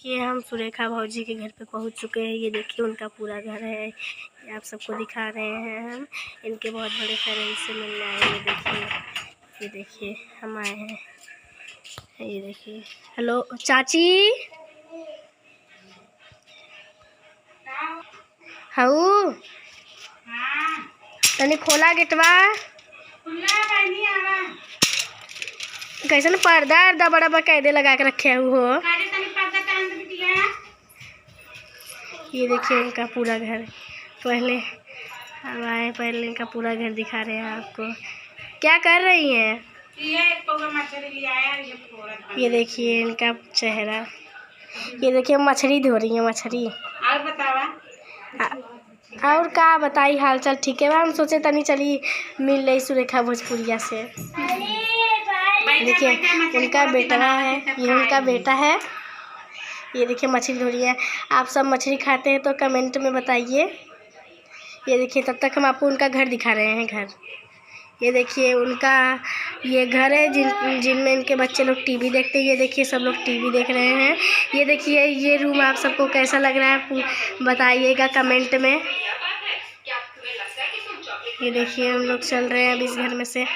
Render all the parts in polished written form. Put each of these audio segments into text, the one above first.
देखिए हम सुरेखा भौजी के घर पे पहुंच चुके हैं। ये देखिए उनका पूरा घर है, ये आप सबको दिखा रहे हैं। हम इनके बहुत बड़े फ्रेंड से मिलने आए। ये देखिए हम आए हैं। ये देखिए, हेलो चाची, हाउ तनी खोला गेटवा। कैसे पर्दा अर्दा बड़ा बकायदे लगा के रखे हो। ये देखिए इनका पूरा घर। पहले हम आए, पहले इनका पूरा घर दिखा रहे हैं आपको। क्या कर रही हैं? ये देखिए इनका चेहरा। ये देखिए मछली धो रही है, मछली। और बतावा और का बताई, हाल चाल ठीक है। हम सोचे तनी चली मिल रही सुरेखा भोजपुरिया से। देखिए उनका बेटा है, ये उनका बेटा है। ये देखिए मछली धो रही है। आप सब मछली खाते हैं तो कमेंट में बताइए। ये देखिए तब तक हम आपको उनका घर दिखा रहे हैं, घर। ये देखिए उनका ये घर है जिनमें इनके बच्चे लोग टीवी देखते हैं। ये देखिए सब लोग टीवी देख रहे हैं। ये देखिए ये रूम आप सबको कैसा लग रहा है बताइएगा कमेंट में। ये देखिए हम लोग चल रहे हैं अभी इस घर में से।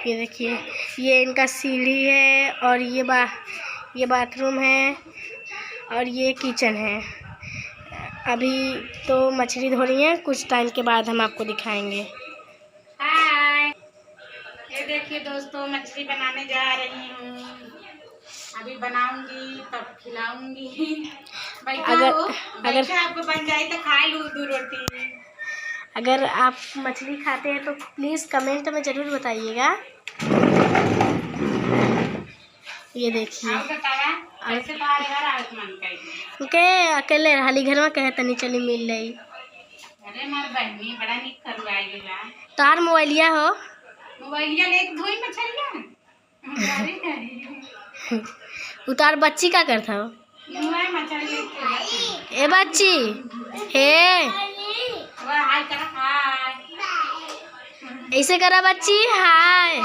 ये देखिए ये इनका सीढ़ी है और ये बाथरूम है और ये किचन है। अभी तो मछली धो रही है, कुछ टाइम के बाद हम आपको दिखाएंगे। हाय, ये देखिए दोस्तों मछली बनाने जा रही हूँ। अभी बनाऊंगी तब खिलाऊंगी। अगर आपको बन जाए तो खा लूँ 2 रोटी। अगर आप मछली खाते हैं तो प्लीज़ कमेंट में ज़रूर बताइएगा। ये देखिए के अकेले हाली घर में कहे तनी चली मिल रही। अरे मार बहनी बड़ा निक करवाएगा। तार मोबाइलिया हो, मोबाइलिया ले धोई मछलियां। उतार बच्ची का करता हो। ए बच्ची हे ऐसे करा बच्ची, हाय।